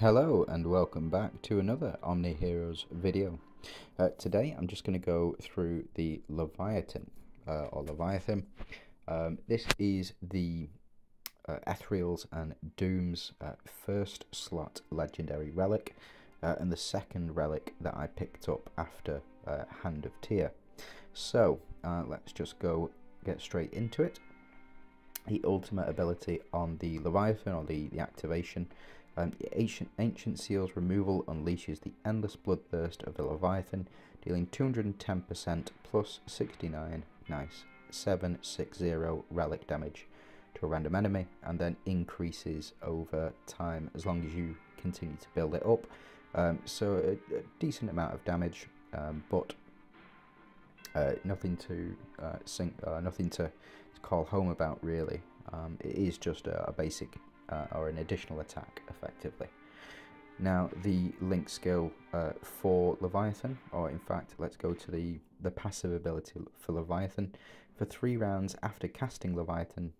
Hello and welcome back to another OMNIHEROES video. Today I'm just going to go through the Laevateinn, or Laevateinn. This is the Ethereal's and Doom's first slot legendary relic, and the second relic that I picked up after Hand of Tyr. So let's just get straight into it. The ultimate ability on the Laevateinn, or the activation, Ancient Seal's removal unleashes the endless bloodthirst of the Laevateinn, dealing 210% plus 69, nice, 760 relic damage to a random enemy, and then increases over time as long as you continue to build it up. So a decent amount of damage, but nothing to nothing to call home about really. It is just a basic or an additional attack effectively. Now the link skill for Laevateinn, or in fact let's go to the passive ability for Laevateinn. For 3 rounds after casting Laevateinn,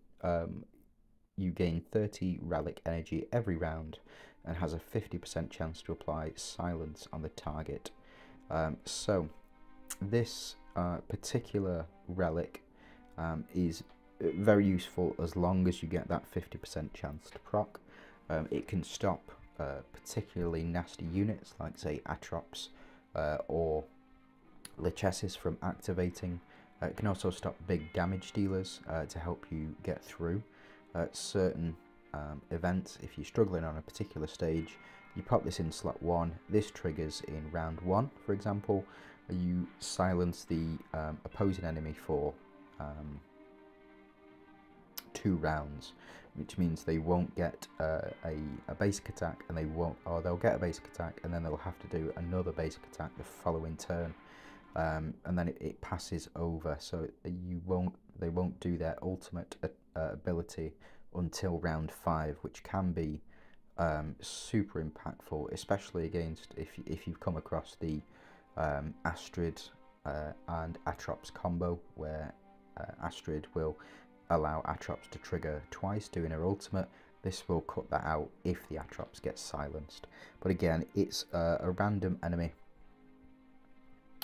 you gain 30 relic energy every round and has a 50% chance to apply silence on the target. So this particular relic is very useful as long as you get that 50% chance to proc. It can stop particularly nasty units like say Atrops or Lichessis from activating. It can also stop big damage dealers to help you get through certain events. If you're struggling on a particular stage, you pop this in slot 1. This triggers in round 1, for example. You silence the opposing enemy for 2 rounds, which means they won't get a basic attack, and they'll get a basic attack and then they'll have to do another basic attack the following turn, and then it passes over, so they won't do their ultimate ability until round 5, which can be super impactful, especially against if you've come across the Astrid and Atrops combo, where Astrid will allow Atrops to trigger twice doing her ultimate. This will cut that out if the Atrops get silenced. But again, it's a random enemy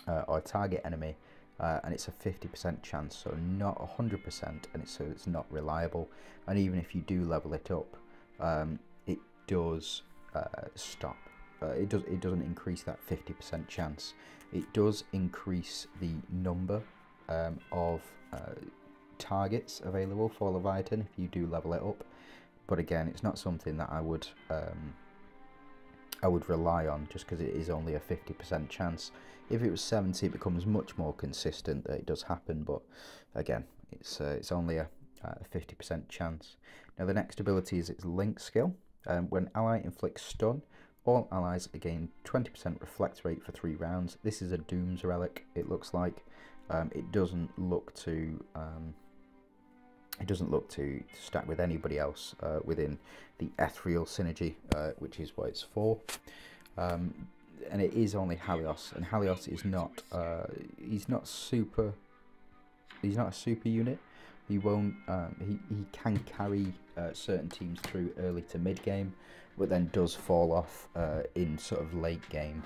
or a target enemy, and it's a 50% chance, so not 100%, and so it's not reliable. And even if you do level it up, it does stop. It doesn't increase that 50% chance. It does increase the number of targets available for Laevateinn if you do level it up, but again, it's not something that I would rely on, just because it is only a 50% chance. If it was 70, it becomes much more consistent that it does happen, but again, it's only a 50% chance. Now the next ability is its link skill. When ally inflicts stun, all allies gain 20% reflect rate for 3 rounds. This is a Doom's relic, it looks like. It doesn't look to stack with anybody else within the Ethereal synergy, which is what it's for. And it is only Halios, and Halios is not he's not a super unit. He won't he can carry certain teams through early to mid game, but then does fall off in sort of late game.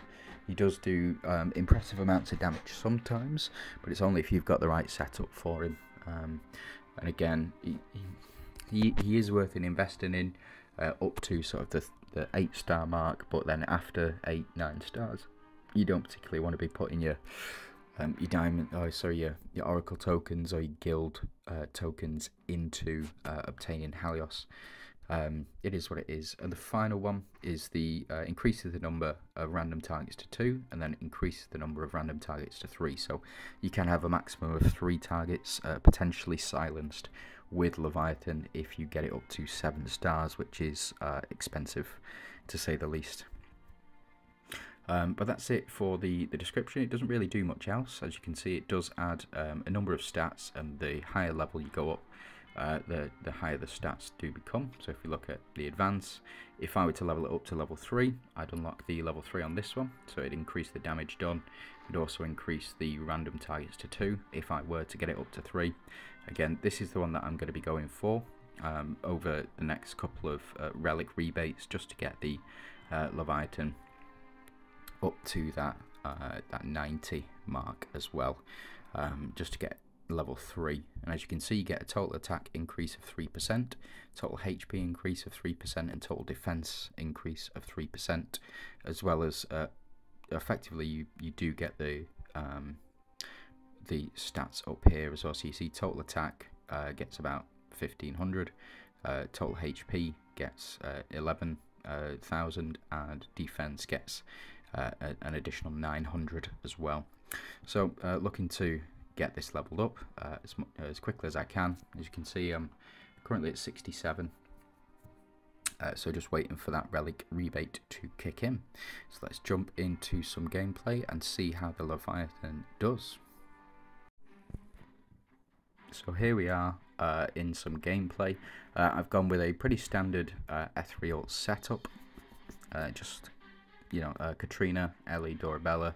He does do impressive amounts of damage sometimes, but it's only if you've got the right setup for him. And again, he is worth investing in up to sort of the 8-star mark, but then after 8-9 stars, you don't particularly want to be putting your diamond, your Oracle tokens or your guild tokens into obtaining Halios. It is what it is. And the final one is the increases the number of random targets to 2, and then increases the number of random targets to 3. So you can have a maximum of 3 targets potentially silenced with Laevateinn if you get it up to 7 stars, which is expensive to say the least. But that's it for the description. It doesn't really do much else. As you can see, it does add a number of stats, and the higher level you go up, the higher the stats do become. So if you look at the advance, if I were to level it up to level 3, I'd unlock the level 3 on this one, so it'd increase the damage done. It'd also increase the random targets to 2 if I were to get it up to 3. Again, this is the one that I'm going to be going for over the next couple of relic rebates, just to get the Laevateinn up to that 90 mark as well, just to get level 3. And as you can see, you get a total attack increase of 3%, total HP increase of 3%, and total defense increase of 3%, as well as effectively you do get the stats up here as well. So you see total attack gets about 1500, total HP gets 11,000, and defense gets an additional 900 as well. So looking to get this leveled up as quickly as I can. As you can see, I'm currently at 67, so just waiting for that relic rebate to kick in. So let's jump into some gameplay and see how the Laevateinn does. So here we are in some gameplay. I've gone with a pretty standard ethereal setup, just Katrina, Ellie, Dorabella,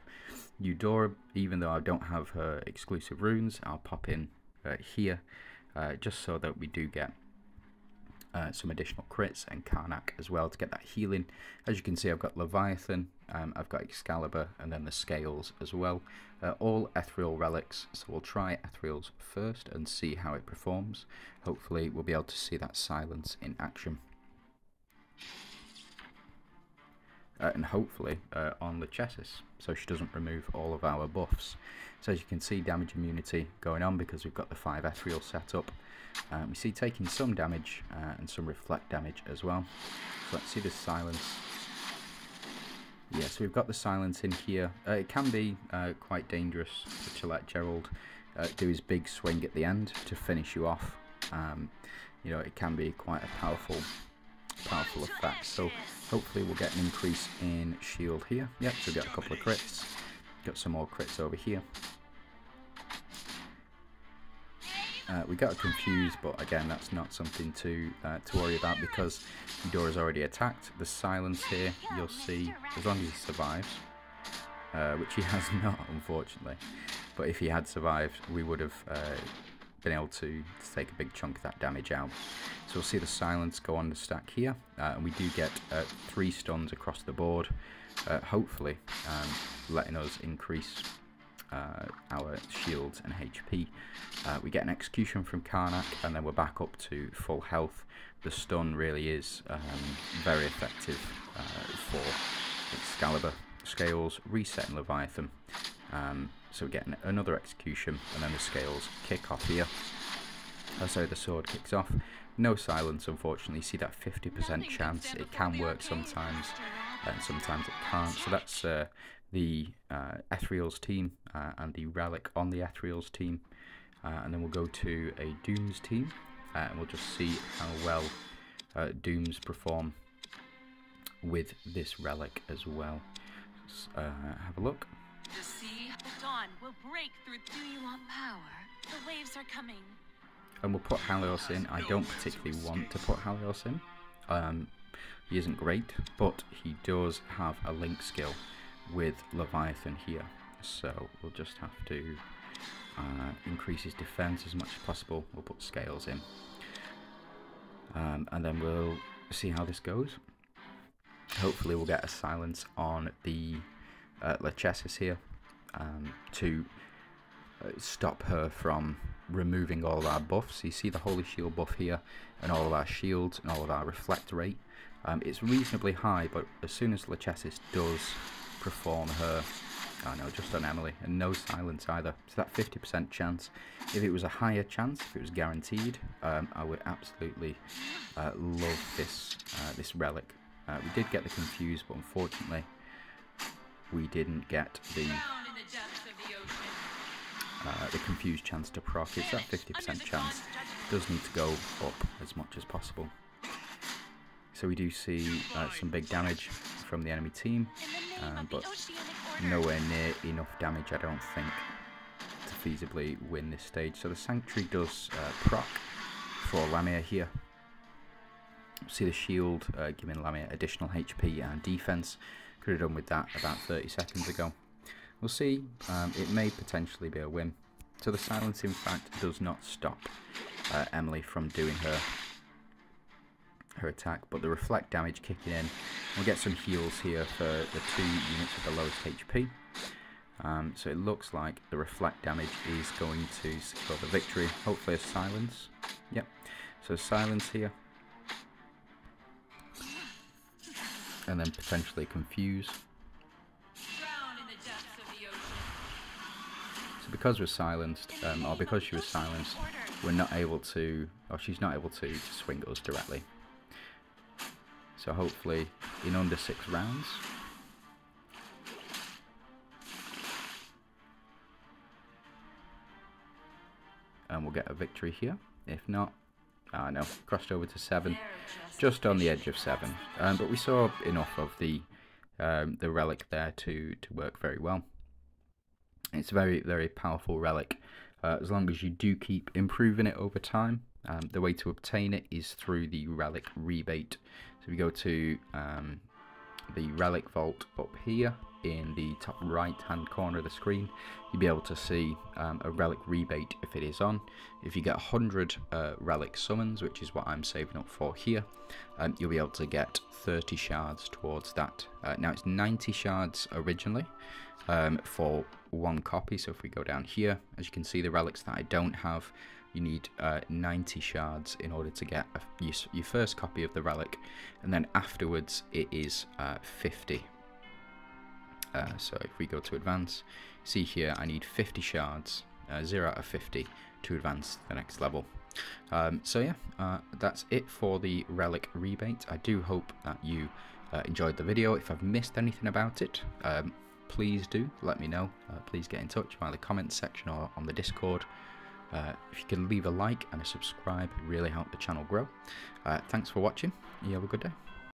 Eudora. Even though I don't have her exclusive runes, I'll pop in here just so that we do get some additional crits, and Karnak as well to get that healing. As you can see, I've got Laevateinn, I've got Excalibur, and then the scales as well. All ethereal relics, so we'll try ethereals first and see how it performs. Hopefully we'll be able to see that silence in action. And hopefully on Laevateinn, so she doesn't remove all of our buffs. So as you can see, damage immunity going on because we've got the 5 ethereal set up. We see taking some damage and some reflect damage as well. So let's see this silence. Yeah, so we've got the silence in here. It can be quite dangerous to let Gerald do his big swing at the end to finish you off. It can be quite a powerful effect. So hopefully we'll get an increase in shield here. Yep, so we got a couple of crits. Got some more crits over here. We got confused, but again, that's not something to worry about because Eudora's already attacked. The silence here, you'll see, as long as he survives, which he has not, unfortunately. But if he had survived, we would have been able to take a big chunk of that damage out. So we'll see the silence go on the stack here, and we do get 3 stuns across the board, hopefully letting us increase our shields and HP. We get an execution from Karnak, and then we're back up to full health. The stun really is very effective for Excalibur, scales, resetting Laevateinn. So we get another execution, and then the scales kick off here. So the sword kicks off. No silence, unfortunately. You see that 50% chance. It can work sometimes, and sometimes it can't. So that's the Ethereals team and the relic on the Ethereals team. And then we'll go to a Dooms team, and we'll just see how well Dooms perform with this relic as well. Have a look. The sea, the dawn will break through. Do you want power? The waves are coming. And we'll put Halios in. I don't particularly want to put Halios in. He isn't great, but he does have a link skill with Laevateinn here. So we'll just have to increase his defense as much as possible. We'll put scales in. And then we'll see how this goes. Hopefully we'll get a silence on the Laevateinn here to stop her from removing all of our buffs. You see the Holy Shield buff here, and all of our shields and all of our reflect rate. It's reasonably high, but as soon as Laevateinn does perform her, oh no, just on Emily, and no silence either. So that 50% chance. If it was a higher chance, if it was guaranteed, I would absolutely love this relic. We did get the confused, but unfortunately we didn't get the confused chance to proc. It's that 50% chance. It does need to go up as much as possible. So we do see some big damage from the enemy team, but nowhere near enough damage, I don't think, to feasibly win this stage. So the Sanctuary does proc for Lamia here. See the shield giving Lamia additional HP and defense. Could have done with that about 30 seconds ago. We'll see. It may potentially be a win. So the silence, in fact, does not stop Emily from doing her her attack, but the reflect damage kicking in. We'll get some heals here for the 2 units with the lowest HP. So it looks like the reflect damage is going to secure the victory. Hopefully a silence. Yep. So silence here. And then potentially confuse. So because we're silenced, or because she was silenced, we're not able to, or she's not able to swing us directly. So hopefully in under 6 rounds. And we'll get a victory here. If not, no, crossed over to 7, just on the edge of 7. But we saw enough of the relic there to work very well. It's a very, very powerful relic. As long as you do keep improving it over time. The way to obtain it is through the relic rebate. So we go to the relic vault up here in the top right hand corner of the screen. You'll be able to see a relic rebate if it is on. If you get 100 relic summons, which is what I'm saving up for here, you'll be able to get 30 shards towards that. Now it's 90 shards originally for 1 copy. So if we go down here, as you can see, the relics that I don't have, you need 90 shards in order to get your first copy of the relic, and then afterwards it is 50. So if we go to advance, see here I need 50 shards, 0 out of 50 to advance to the next level. So yeah, that's it for the relic rebate. I do hope that you enjoyed the video. If I've missed anything about it, please do let me know. Please get in touch via the comments section or on the Discord. If you can leave a like and a subscribe, it really help the channel grow. Thanks for watching. You have a good day.